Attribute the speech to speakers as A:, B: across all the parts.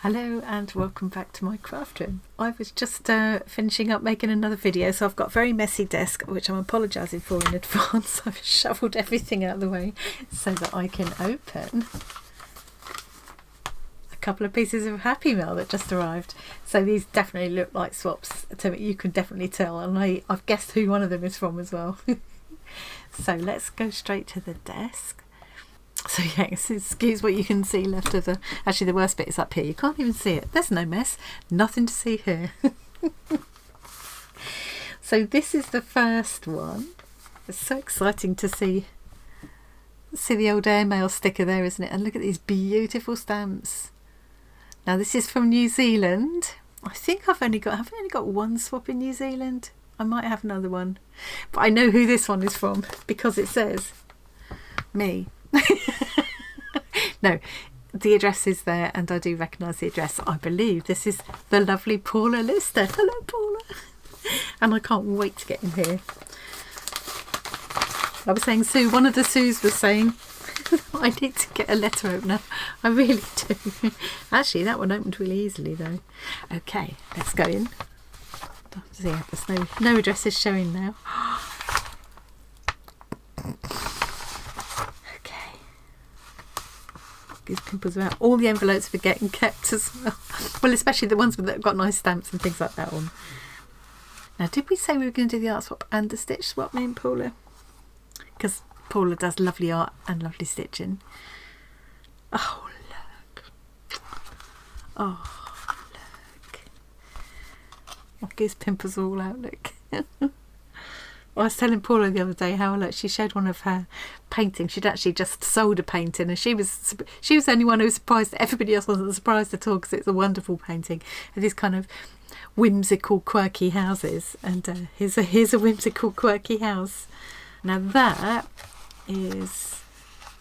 A: Hello and welcome back to my craft room. I was just finishing up making another video, so I've got a very messy desk, which I'm apologising for in advance. I've shuffled everything out of the way so that I can open a couple of pieces of Happy Mail that just arrived. So these definitely look like swaps to me. You can definitely tell, and I've guessed who one of them is from as well. So let's go straight to the desk. So yes, excuse what you can see left of the... Actually, the worst bit is up here. You can't even see it. There's no mess. Nothing to see here. So this is the first one. It's so exciting to see the old airmail sticker there, isn't it? And look at these beautiful stamps. Now this is from New Zealand. I think have I only got one swap in New Zealand? I might have another one. But I know who this one is from because it says me. No, the address is there and I do recognise the address. I believe this is the lovely Paula Lister. Hello Paula. And I can't wait to get in here. I was saying Sue, one of the Sues was saying I need to get a letter opener. I really do. Actually that one opened really easily though. Okay, let's go in. Yeah, there's no addresses showing now. These pimples about. All the envelopes are getting kept as well. Well, especially the ones that have got nice stamps and things like that on. Now, did we say we were going to do the art swap and the stitch swap, me and Paula? Because Paula does lovely art and lovely stitching. Oh, look. Oh, look. I'll give pimples all out, look. I was telling Paula the other day how she showed one of her paintings. She'd actually just sold a painting, and she was the only one who was surprised. Everybody else wasn't surprised at all because it's a wonderful painting of these kind of whimsical, quirky houses. And here's a whimsical, quirky house. Now that is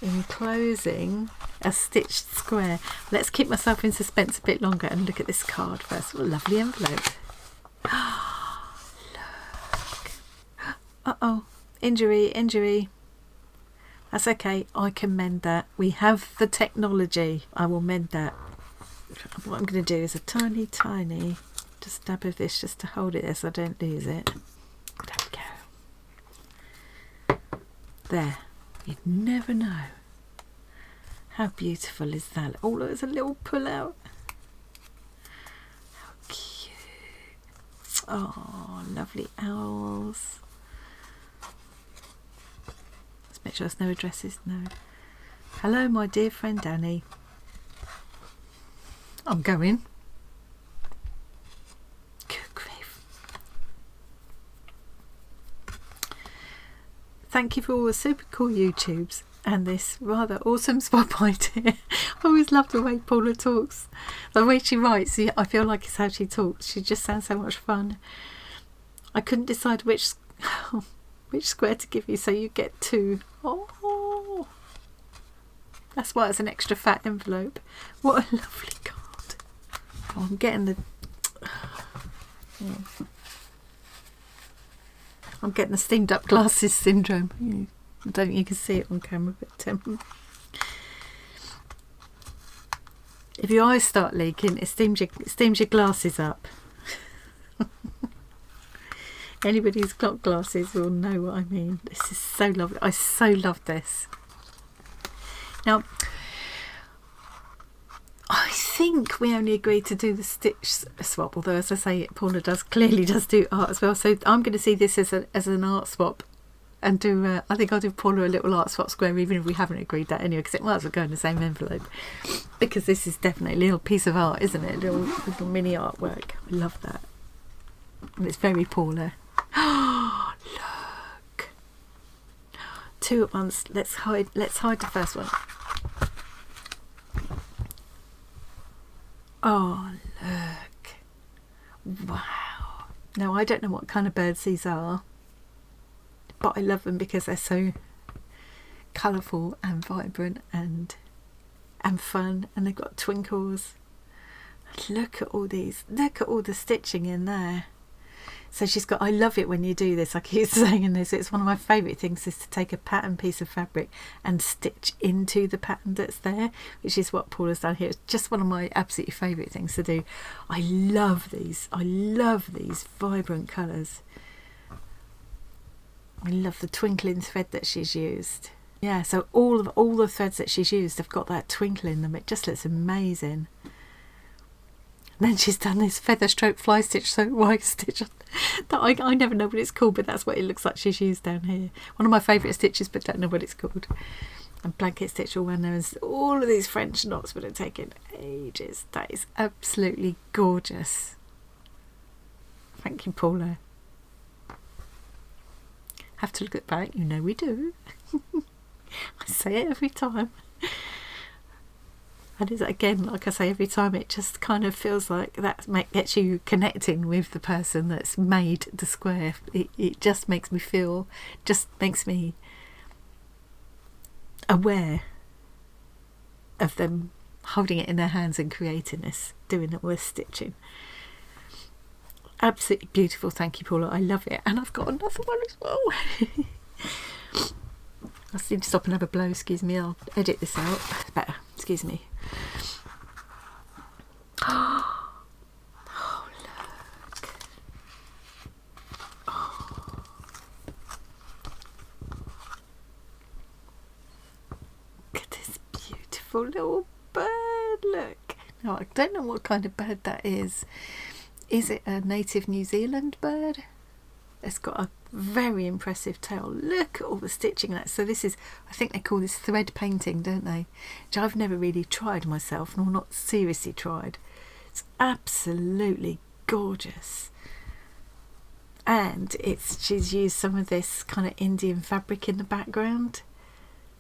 A: enclosing a stitched square. Let's keep myself in suspense a bit longer and look at this card first. What a lovely envelope. Uh-oh, injury. That's okay, I can mend that. We have the technology. I will mend that. What I'm going to do is a tiny just dab of this just to hold it there so I don't lose it. There we go. There. You'd never know. How beautiful is that? Oh, look, there's a little pull out. How cute. Oh, lovely owls. Make sure there's no addresses. No. Hello, my dear friend Danny. I'm going. Good grief. Thank you for all the super cool YouTubes and this rather awesome swap idea. I always love the way Paula talks. The way she writes, I feel like it's how she talks. She just sounds so much fun. I couldn't decide which square to give you, so you get two. Oh, that's why it's an extra fat envelope. What a lovely card. Oh, I'm getting the steamed up glasses syndrome. I don't think you can see it on camera, but if your eyes start leaking, it steams your glasses up. Anybody who's got glasses will know what I mean. This is so lovely. I so love this. Now, I think we only agreed to do the stitch swap, although as I say, Paula clearly does do art as well. So I'm going to see this as an art swap and do. I think I'll do Paula a little art swap square, even if we haven't agreed that anyway, because it might as well go in the same envelope. Because this is definitely a little piece of art, isn't it? A little mini artwork. I love that, and it's very Paula. Oh, look. Two at once. Let's hide the first one. Oh, look. Wow. Now, I don't know what kind of birds these are, but I love them because they're so colourful and vibrant and fun, and they've got twinkles. Look at all these. Look at all the stitching in there. So she's got, I love it when you do this, I keep saying this, it's one of my favourite things is to take a pattern piece of fabric and stitch into the pattern that's there, which is what Paula's done here. It's just one of my absolutely favourite things to do. I love these vibrant colours. I love the twinkling thread that she's used. Yeah, so all the threads that she's used have got that twinkle in them. It just looks amazing. And then she's done this feather stroke fly stitch, so Y stitch that I never know what it's called, but that's what it looks like she's used down here. One of my favourite stitches, but don't know what it's called. And blanket stitch all around there, and all of these French knots would have taken ages. That is absolutely gorgeous. Thank you, Paula. Have to look at that, you know we do. I say it every time. And it's, again, like I say every time, it just kind of feels like that gets you connecting with the person that's made the square. It just makes me feel, just makes me aware of them holding it in their hands and creating this, doing it with stitching. Absolutely beautiful. Thank you, Paula. I love it. And I've got another one as well. I just need to stop and have a blow. Excuse me. I'll edit this out. It's better. Excuse me. Oh, look. Oh. Look at this beautiful little bird. Look. Now, I don't know what kind of bird that is. Is it a native New Zealand bird? It's got a very impressive tail. Look at all the stitching in that. So this is, I think they call this thread painting, don't they? Which I've never really tried myself, nor not seriously tried. It's absolutely gorgeous. And she's used some of this kind of Indian fabric in the background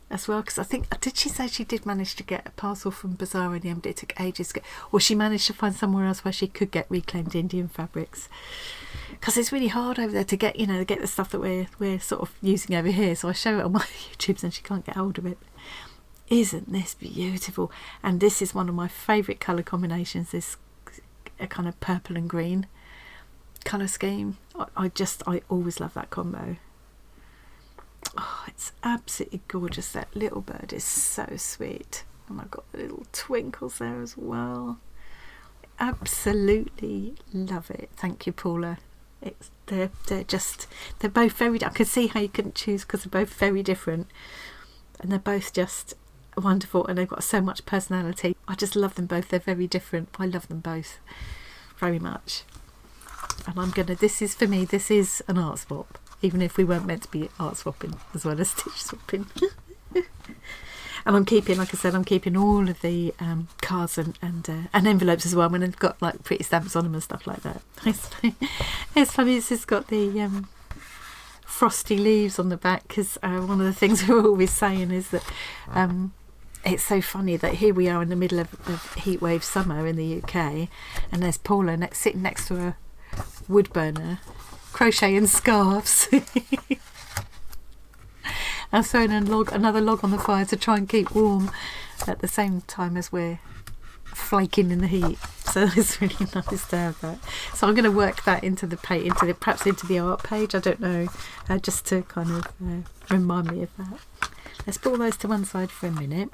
A: as well, because I think, did she say she did manage to get a parcel from Bazaar in the end, but it took ages to get, or she managed to find somewhere else where she could get reclaimed Indian fabrics, because it's really hard over there to get, you know, get the stuff that we're sort of using over here. So I show it on my YouTubes and she can't get hold of it. Isn't this beautiful? And this is one of my favourite colour combinations, this a kind of purple and green colour scheme. I always love that combo. Oh, it's absolutely gorgeous. That little bird is so sweet, and I've got the little twinkles there as well. Absolutely love it. Thank you, Paula. They're both very, I could see how you couldn't choose because they're both very different, and they're both just wonderful, and they've got so much personality. I just love them both. They're very different. I love them both very much, and I'm gonna, this is, for me, this is an art swap, even if we weren't meant to be art swapping as well as stitch swapping. And I'm keeping, like I said, I'm keeping all of the cards and envelopes as well, when they've got like pretty stamps on them and stuff like that. It's funny, this has got the frosty leaves on the back, because one of the things we're always saying is that it's so funny that here we are in the middle of heatwave summer in the UK, and there's Paula sitting next to a wood burner crocheting scarves and throwing another log on the fire to try and keep warm at the same time as we're flaking in the heat. So it's really nice to have that. So I'm going to work that into the page, perhaps into the art page, I don't know, just to kind of remind me of that. Let's put all those to one side for a minute,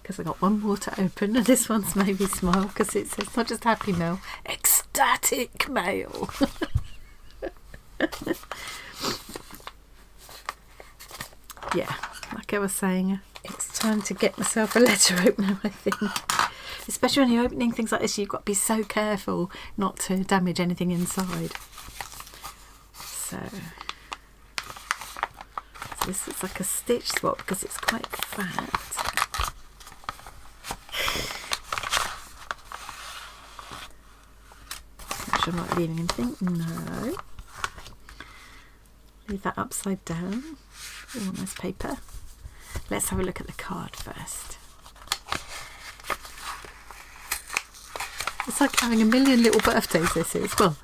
A: because I've got one more to open, and this one's maybe smile, because it says not just happy mail, ecstatic mail. Yeah, like I was saying, it's time to get myself a letter opener, I think. Especially when you're opening things like this, you've got to be so careful not to damage anything inside. So this is like a stitch swap because it's quite fat. Make sure I'm not leaving anything. No. Leave that upside down. Oh, nice paper. Let's have a look at the card first. It's like having a million little birthdays, this is. Well,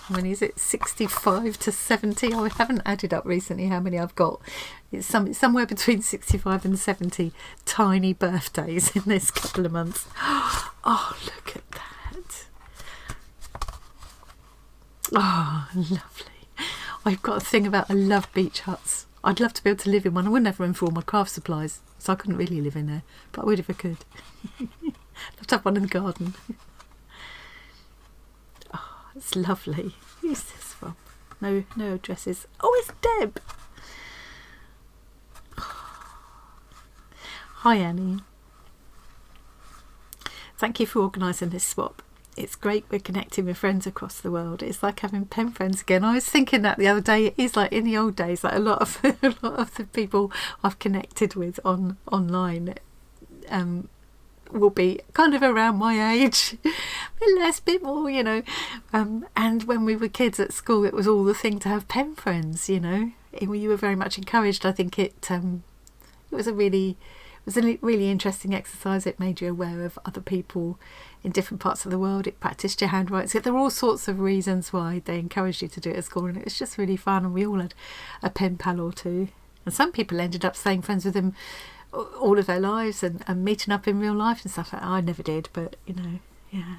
A: how many is it? 65 to 70? I haven't added up recently how many I've got. It's somewhere between 65 and 70 tiny birthdays in this couple of months. Oh, look at that. Oh, lovely. I've got a thing about, I love beach huts. I'd love to be able to live in one. I wouldn't have room for all my craft supplies, so I couldn't really live in there, but I would if I could. I'd have one in the garden. Oh, it's lovely. Who's this from? No addresses. Oh, it's Deb. Hi, Annie. Thank you for organising this swap. It's great we're connecting with friends across the world. It's like having pen friends again. I was thinking that the other day. It is like in the old days, like a lot of the people I've connected with online will be kind of around my age, a bit less, bit more, you know. And when we were kids at school, it was all the thing to have pen friends, you know. You were very much encouraged. I think it was a really interesting exercise. It made you aware of other people in different parts of the world. It practiced your handwriting. So there were all sorts of reasons why they encouraged you to do it at school, and it was just really fun. And we all had a pen pal or two, and some people ended up staying friends with them all of their lives and meeting up in real life and stuff like that. I never did, but you know, yeah.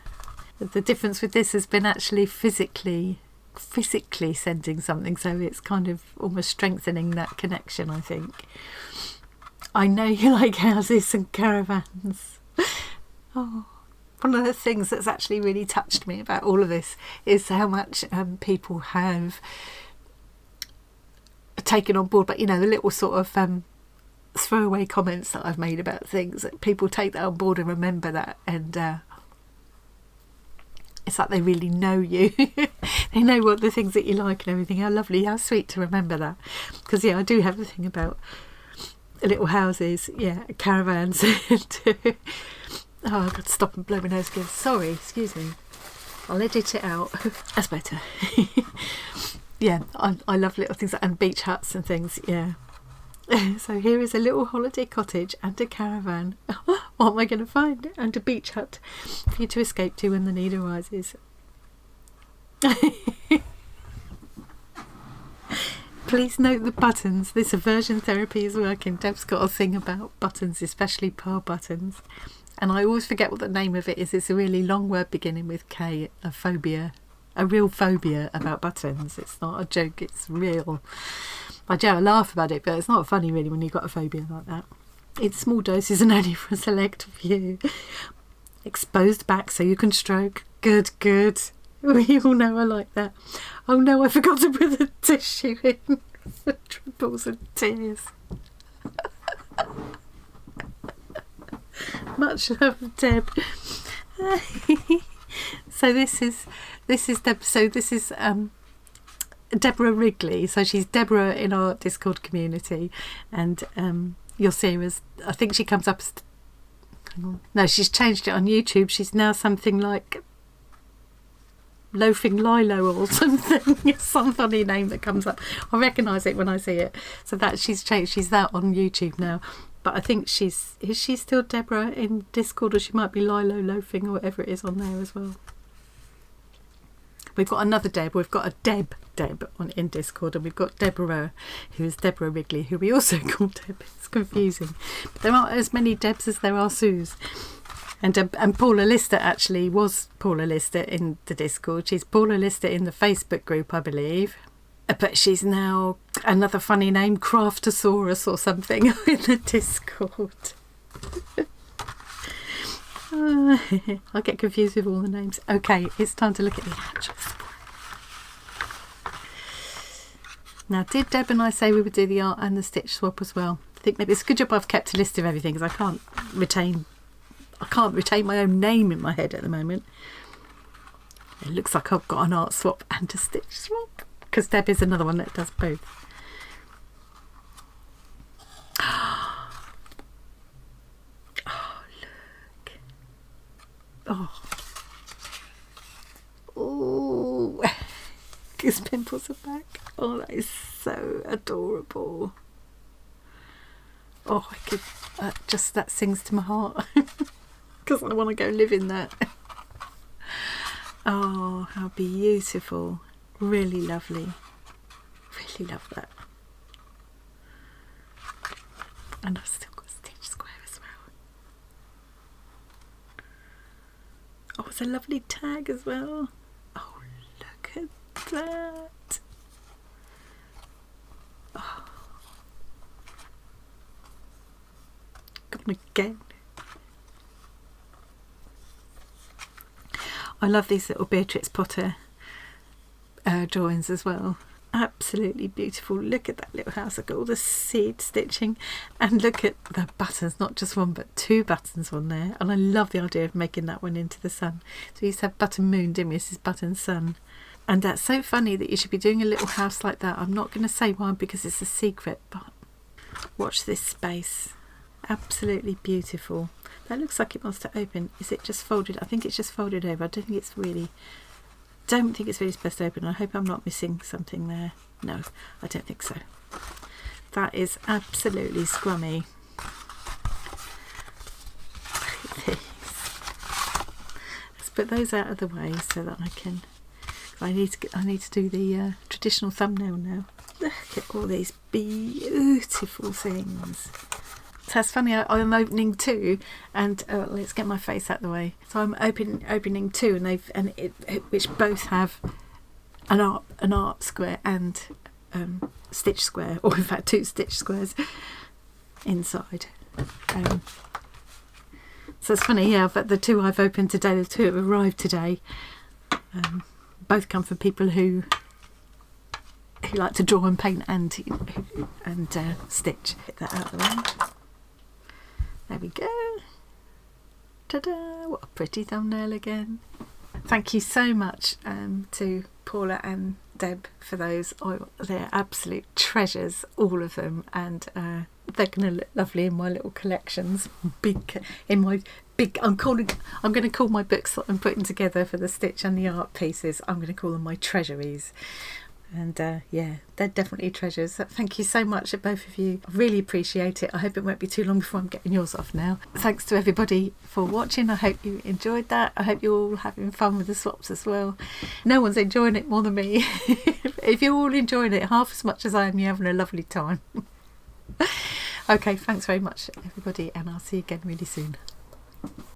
A: The difference with this has been actually physically sending something, so it's kind of almost strengthening that connection, I think. I know you like houses and caravans. Oh, one of the things that's actually really touched me about all of this is how much people have taken on board, but you know, the little sort of throwaway comments that I've made about things, that people take that on board and remember that, and it's like they really know you. They know what the things that you like and everything. How lovely, how sweet to remember that. Because yeah, I do have a thing about little houses, yeah, caravans. Oh, I've got to stop and blow my nose again. Sorry, excuse me. I'll edit it out. That's better. Yeah, I love little things, and beach huts and things, yeah. So here is a little holiday cottage and a caravan. What am I going to find? And a beach hut for you to escape to when the need arises. Please note the buttons. This aversion therapy is working. Deb's got a thing about buttons, especially pearl buttons. And I always forget what the name of it is. It's a really long word beginning with K, a phobia. A real phobia about buttons. It's not a joke, it's real. I laugh about it, but it's not funny really when you've got a phobia like that. In small doses and only for a select few. Exposed back so you can stroke. Good. We all know I like that. Oh no, I forgot to put the tissue in. Triples and tears. Much love, Deb. So this is Deb. So this is Deborah Wrigley. So she's Deborah in our Discord community, and you'll see her as, I think she comes up as, hang on, no, she's changed it on YouTube. She's now something like Loafing Lilo or something. Some funny name that comes up. I recognise it when I see it. So that she's changed. She's that on YouTube now. But I think is she still Deborah in Discord, or she might be Lilo Loafing or whatever it is on there as well. We've got another Deb. We've got a Deb in Discord, and we've got Deborah, who is Deborah Wrigley, who we also call Deb. It's confusing. But there aren't as many Debs as there are Sues. And Paula Lister actually was Paula Lister in the Discord. She's Paula Lister in the Facebook group, I believe. But she's now another funny name, Craftosaurus or something, in the Discord. I get confused with all the names. Okay, it's time to look at the actual spray. Now, did Deb and I say we would do the art and the stitch swap as well? I think maybe it's a good job I've kept a list of everything, because I can't retain my own name in my head at the moment. It looks like I've got an art swap and a stitch swap, because Deb is another one that does both. Oh, look. Oh, his pimples are back. Oh, that is so adorable. Oh, I could just, that sings to my heart, because I want to go live in that. Oh, how beautiful. Really lovely. Really love that. And I've still got Stitch Square as well. Oh, it's a lovely tag as well. Oh, look at that. Oh. Gone again. I love these little Beatrix Potter drawings as well. Absolutely beautiful. Look at that little house. I've got all the seed stitching, and look at the buttons, not just one but two buttons on there. And I love the idea of making that one into the sun. So we used to have button moon, didn't we? This is button sun. And that's so funny that you should be doing a little house like that. I'm not going to say why because it's a secret, but watch this space. Absolutely beautiful. That looks like it wants to open. Is it just folded? I think it's just folded over. I don't think it's really supposed to open. I hope I'm not missing something there. No, I don't think so. That is absolutely scrummy. Let's put those out of the way so that I need to do the traditional thumbnail now. Look at all these beautiful things. So it's funny, I'm opening two, and let's get my face out of the way. So I'm opening two, and which both have an art square and stitch square, or in fact two stitch squares inside. So it's funny, yeah. But the two I've opened today, the two have arrived today. Both come from people who like to draw and paint and stitch. Get that out of the way. There we go. Ta-da! What a pretty thumbnail again. Thank you so much to Paula and Deb for those. Oh, they're absolute treasures, all of them, and they're going to look lovely in my little collections. I'm going to call my books that I'm putting together for the stitch and the art pieces, I'm going to call them my treasuries. And yeah, they're definitely treasures. Thank you so much, both of you. I really appreciate it. I hope it won't be too long before I'm getting yours off now. Thanks to everybody for watching. I hope you enjoyed that. I hope you're all having fun with the swaps as well. No one's enjoying it more than me. If you're all enjoying it half as much as I am, you're having a lovely time. Okay, thanks very much, everybody, and I'll see you again really soon.